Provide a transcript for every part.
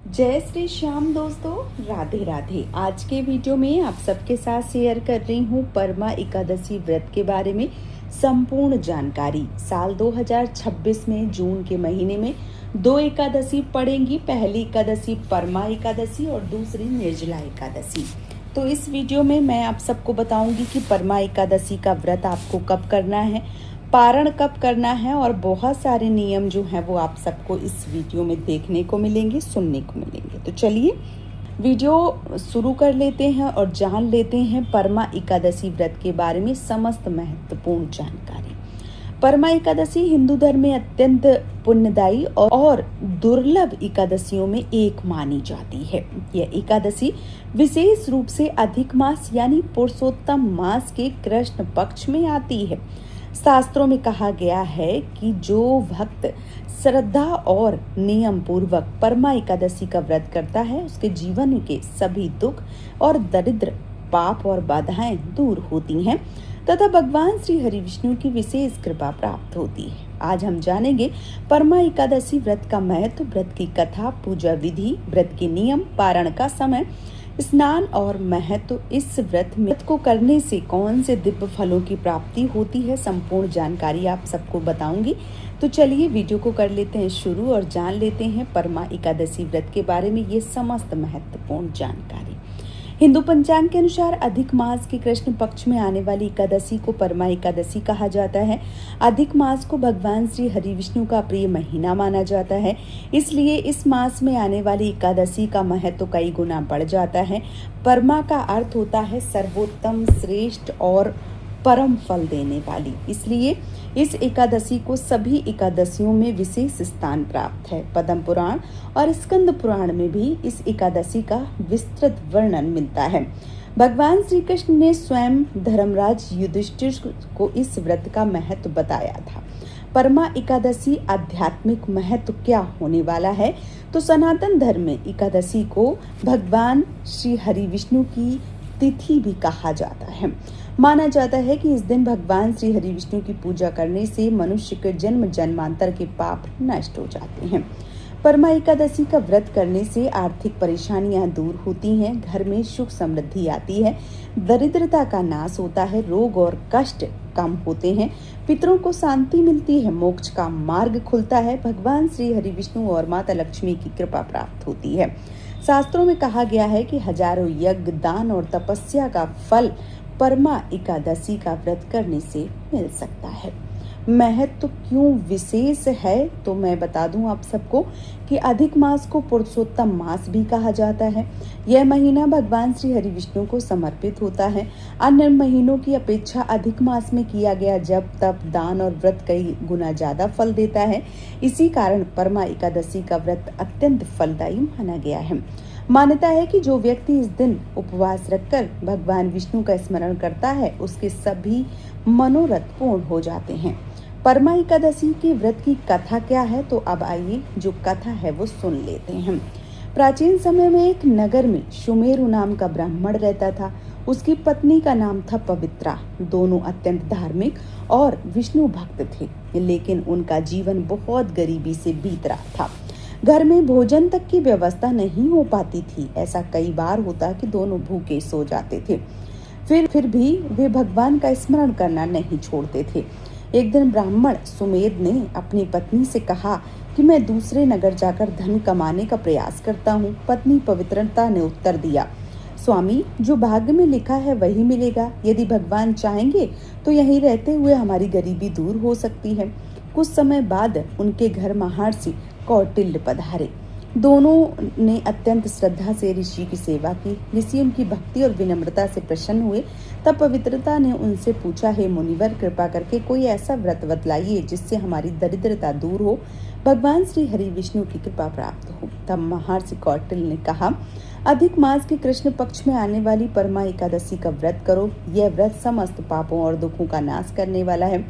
जय श्री श्याम दोस्तों, राधे राधे। आज के वीडियो में आप सबके साथ शेयर कर रही हूँ परमा एकादशी व्रत के बारे में संपूर्ण जानकारी। साल 2026 में जून के महीने में दो एकादशी पड़ेंगी। पहली एकादशी परमा एकादशी और दूसरी निर्जला एकादशी। तो इस वीडियो में मैं आप सबको बताऊंगी कि परमा एकादशी का व्रत आपको कब करना है, पारण कब करना है और बहुत सारे नियम जो हैं वो आप सबको इस वीडियो में देखने को मिलेंगे, सुनने को मिलेंगे। तो चलिए वीडियो शुरू कर लेते हैं और जान लेते हैं परमा एकादशी व्रत के बारे में समस्त महत्वपूर्ण जानकारी। परमा एकादशी हिंदू धर्म में अत्यंत पुण्यदायी और दुर्लभ एकादशियों में एक मानी जाती है। यह एकादशी विशेष रूप से अधिक मास यानी पुरुषोत्तम मास के कृष्ण पक्ष में आती है। शास्त्रों में कहा गया है कि जो भक्त श्रद्धा और नियम पूर्वक परमा एकादशी का व्रत करता है उसके जीवन के सभी दुख और दरिद्र, पाप और बाधाएं दूर होती हैं तथा भगवान श्री हरि विष्णु की विशेष कृपा प्राप्त होती है। आज हम जानेंगे परमा एकादशी व्रत का महत्व, व्रत की कथा, पूजा विधि, व्रत के नियम, पारण का समय, स्नान और महत्व। इस व्रत को करने से कौन से दिव्य फलों की प्राप्ति होती है, संपूर्ण जानकारी आप सबको बताऊंगी। तो चलिए वीडियो को कर लेते हैं शुरू और जान लेते हैं परमा एकादशी व्रत के बारे में ये समस्त महत्वपूर्ण जानकारी। हिंदू पंचांग के अनुसार अधिक मास के कृष्ण पक्ष में आने वाली एकादशी को परमा एकादशी कहा जाता है। अधिक मास को भगवान श्री हरि विष्णु का प्रिय महीना माना जाता है, इसलिए इस मास में आने वाली एकादशी का महत्व कई गुना बढ़ जाता है। परमा का अर्थ होता है सर्वोत्तम, श्रेष्ठ और परम फल देने वाली, इसलिए इस एकादशी को सभी एकादशियों में विशेष स्थान प्राप्त है। पद्म पुराण और स्कंद पुराण में भी इस एकादशी का विस्तृत वर्णन मिलता है। भगवान श्री कृष्ण ने स्वयं धर्मराज युधिष्ठिर को इस व्रत का महत्व बताया था। परमा एकादशी आध्यात्मिक महत्व क्या होने वाला है, तो सनातन धर्म में एकादशी को भगवान श्री हरि विष्णु की तिथि भी कहा जाता है। माना जाता है कि इस दिन भगवान श्री हरि विष्णु की पूजा करने से मनुष्य के जन्म जन्मांतर के पाप नष्ट हो जाते हैं। परमा एकादशी का व्रत करने से आर्थिक परेशानियां दूर होती हैं, घर में सुख समृद्धि आती है, दरिद्रता का नाश होता है, रोग और कष्ट कम होते हैं, पितरों को शांति मिलती है, मोक्ष का मार्ग खुलता है, भगवान श्री हरि विष्णु और माता लक्ष्मी की कृपा प्राप्त होती है। शास्त्रों में कहा गया है कि हजारों यज्ञ, दान और तपस्या का फल परमा एकादशी का व्रत करने से मिल सकता है। महत्व क्यों विशेष है, तो मैं बता दूं आप सबको कि अधिक मास को पुरुषोत्तम मास भी कहा जाता है। यह महीना भगवान श्री हरि विष्णु को समर्पित होता है। अन्य महीनों की अपेक्षा अधिक मास में किया गया जप, तप, दान और व्रत कई गुना ज्यादा फल देता है। इसी कारण परमा एकादशी का व्रत अत्यंत फलदायी माना गया है। मान्यता है कि जो व्यक्ति इस दिन उपवास रखकर भगवान विष्णु का स्मरण करता है उसके सभी मनोरथ पूर्ण हो जाते हैं। परमा एकादशी के व्रत की कथा क्या है, तो अब आइए जो कथा है वो सुन लेते हैं। प्राचीन समय में एक नगर में सुमेरु नाम का ब्राह्मण रहता था। उसकी पत्नी का नाम था पवित्रा। दोनों अत्यंत धार्मिक और विष्णु भक्त थे, लेकिन उनका जीवन बहुत गरीबी से बीत रहा था। घर में भोजन तक की व्यवस्था नहीं हो पाती थी। ऐसा कई बार होता कि दोनों भूखे सो जाते थे, फिर भी वे भगवान का स्मरण करना नहीं छोड़ते थे। एक दिन ब्राह्मण सुमेध ने अपनी पत्नी से कहा कि मैं दूसरे नगर जाकर धन कमाने का प्रयास करता हूँ। पत्नी पवित्रता ने उत्तर दिया, स्वामी, जो भाग्य में लिखा है वही मिलेगा। यदि भगवान चाहेंगे तो यहीं रहते हुए हमारी गरीबी दूर हो सकती है। कुछ समय बाद उनके घर महर्षि कौटिल्य पधारे। दोनों ने अत्यंत श्रद्धा से ऋषि की सेवा की। ऋषि उनकी भक्ति और विनम्रता से प्रसन्न हुए। तब पवित्रता ने उनसे पूछा, हे मुनिवर, कृपा करके कोई ऐसा व्रत बतलाइए जिससे हमारी दरिद्रता दूर हो, भगवान श्री हरि विष्णु की कृपा प्राप्त हो। तब महर्षि कौटिल्य ने कहा, अधिक मास के कृष्ण पक्ष में आने वाली परमा एकादशी का व्रत करो। यह व्रत समस्त पापों और दुखों का नाश करने वाला है।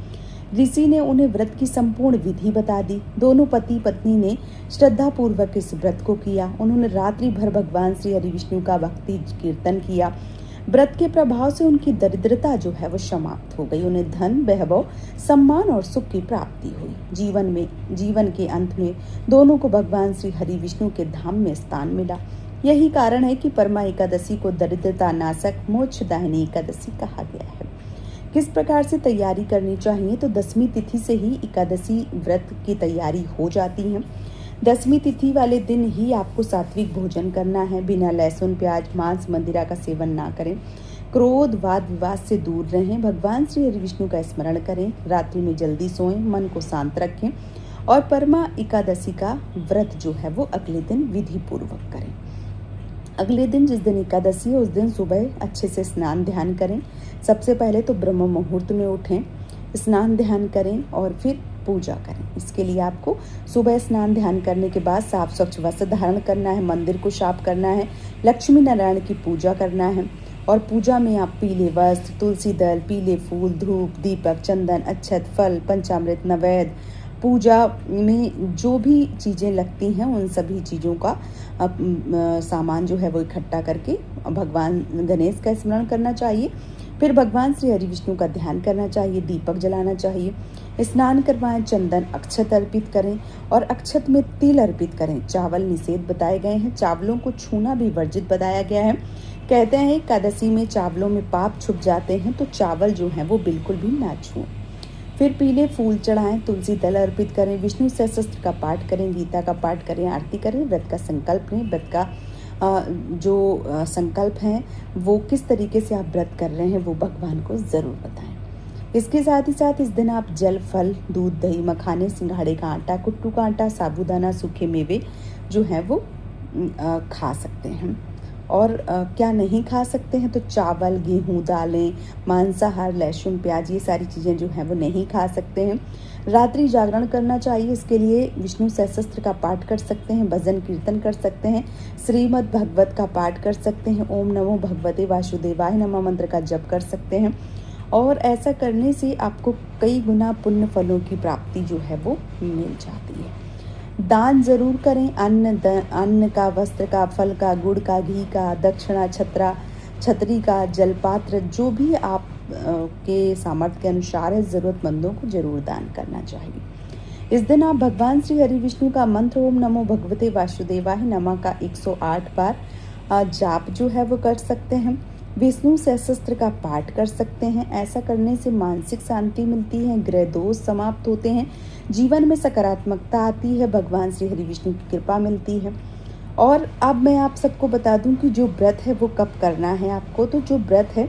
ऋषि ने उन्हें व्रत की संपूर्ण विधि बता दी। दोनों पति पत्नी ने श्रद्धा पूर्वक इस व्रत को किया। उन्होंने रात्रि भर भगवान श्री हरि विष्णु का भक्ति कीर्तन किया। व्रत के प्रभाव से उनकी दरिद्रता जो है वो समाप्त हो गई। उन्हें धन, वैभव, सम्मान और सुख की प्राप्ति हुई। जीवन के अंत में दोनों को भगवान श्री हरि विष्णु के धाम में स्थान मिला। यही कारण है कि परमा एकादशी को दरिद्रता नाशक मोक्षदायिनी एकादशी कहा गया है। किस प्रकार से तैयारी करनी चाहिए? तो 10वीं तिथि से ही एकादशी व्रत की तैयारी हो जाती है। 10वीं तिथि वाले दिन ही आपको सात्विक भोजन करना है। बिना लहसुन, प्याज, मांस, मदिरा का सेवन ना करें। क्रोध, वाद विवाद से दूर रहें। भगवान श्री हरि विष्णु का स्मरण करें। रात्रि में जल्दी सोएं, मन को शांत रखें और परमा एकादशी का व्रत जो है वो अगले दिन विधि पूर्वक करें। अगले दिन जिस दिन एकादशी है उस दिन सुबह अच्छे से स्नान ध्यान करें। सबसे पहले तो ब्रह्म मुहूर्त में उठें, स्नान ध्यान करें और फिर पूजा करें। इसके लिए आपको सुबह स्नान ध्यान करने के बाद साफ स्वच्छ वस्त्र धारण करना है, मंदिर को साफ करना है, लक्ष्मी नारायण की पूजा करना है और पूजा में आप पीले वस्त्र, तुलसी दल, पीले फूल, धूप, दीपक, चंदन, अक्षत, फल, पंचामृत, नैवेद्य, पूजा में जो भी चीज़ें लगती हैं उन सभी चीज़ों का सामान जो है वो इकट्ठा करके भगवान गणेश का स्मरण करना चाहिए। फिर भगवान श्री हरि विष्णु का ध्यान करना चाहिए, दीपक जलाना चाहिए, स्नान करवाएं, चंदन अक्षत अर्पित करें और अक्षत में तिल अर्पित करें। चावल निषेध बताए गए हैं, चावलों को छूना भी वर्जित बताया गया है। कहते हैं एकादशी में चावलों में पाप छुप जाते हैं, तो चावल जो है वो बिल्कुल भी ना छुएं। फिर पीले फूल चढ़ाएं, तुलसी दल अर्पित करें, विष्णु सहस्त्र का पाठ करें, गीता का पाठ करें, आरती करें, व्रत का संकल्प लें। व्रत का जो संकल्प है वो किस तरीके से आप व्रत कर रहे हैं वो भगवान को ज़रूर बताएं। इसके साथ ही साथ इस दिन आप जल, फल, दूध, दही, मखाने, सिंघाड़े का आटा, कुट्टू का आटा, साबूदाना, सूखे मेवे जो है वो खा सकते हैं। और क्या नहीं खा सकते हैं? तो चावल, गेहूँ, दालें, मांसाहार, लहसुन, प्याज, ये सारी चीज़ें जो हैं वो नहीं खा सकते हैं। रात्रि जागरण करना चाहिए। इसके लिए विष्णु सहस्त्र का पाठ कर सकते हैं, भजन कीर्तन कर सकते हैं, श्रीमद् भागवत का पाठ कर सकते हैं, ओम नमो भगवते वासुदेवाय नमः मंत्र का जप कर सकते हैं और ऐसा करने से आपको कई गुना पुण्य फलों की प्राप्ति जो है वो मिल जाती है। दान जरूर करें। अन्न का, वस्त्र का, फल का, गुड़ का, घी का, दक्षिणा, छतरी का, जलपात्र, जो भी आप के सामर्थ्य के अनुसार है, ज़रूरतमंदों को जरूर दान करना चाहिए। इस दिन आप भगवान श्री हरि विष्णु का मंत्र ओम नमो भगवते वासुदेवाय नमः का 108 बार जाप जो है वो कर सकते हैं। विष्णु सहस्त्र का पाठ कर सकते हैं। ऐसा करने से मानसिक शांति मिलती है, ग्रह दोष समाप्त होते हैं, जीवन में सकारात्मकता आती है, भगवान श्री हरि विष्णु की कृपा मिलती है। और अब मैं आप सबको बता दूं कि जो व्रत है वो कब करना है आपको। तो जो व्रत है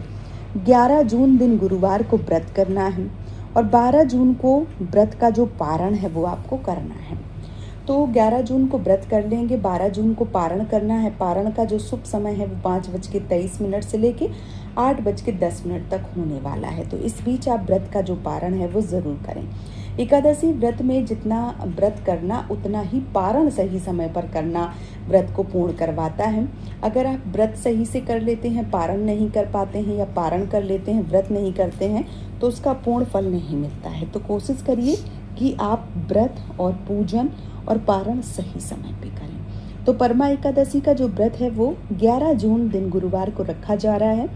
11 जून दिन गुरुवार को व्रत करना है और 12 जून को व्रत का जो पारण है वो आपको करना है। तो 11 जून को व्रत कर लेंगे, 12 जून को पारण करना है। पारण का जो शुभ समय है वो 5:23 से लेके 8:10 तक होने वाला है। तो इस बीच आप व्रत का जो पारण है वो ज़रूर करें। एकादशी व्रत में जितना व्रत करना उतना ही पारण सही समय पर करना व्रत को पूर्ण करवाता है। अगर आप व्रत सही से कर लेते हैं, पारण नहीं कर पाते हैं या पारण कर लेते हैं, व्रत नहीं करते हैं, तो उसका पूर्ण फल नहीं मिलता है। तो कोशिश करिए कि आप व्रत और पूजन और पारण सही समय पे करें। तो परमा एकादशी का जो व्रत है वो 11 जून दिन गुरुवार को रखा जा रहा है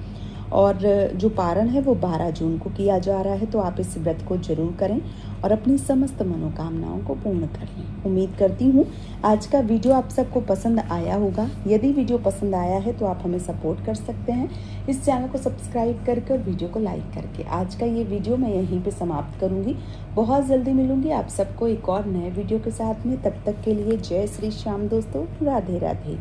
और जो पारण है वो 12 जून को किया जा रहा है। तो आप इस व्रत को जरूर करें और अपनी समस्त मनोकामनाओं को पूर्ण कर लें। उम्मीद करती हूँ आज का वीडियो आप सबको पसंद आया होगा। यदि वीडियो पसंद आया है तो आप हमें सपोर्ट कर सकते हैं इस चैनल को सब्सक्राइब करके और वीडियो को लाइक करके। आज का ये वीडियो मैं यहीं पे समाप्त करूँगी। बहुत जल्दी मिलूंगी आप सबको एक और नए वीडियो के साथ में। तब तक के लिए जय श्री श्याम दोस्तों, राधे राधे।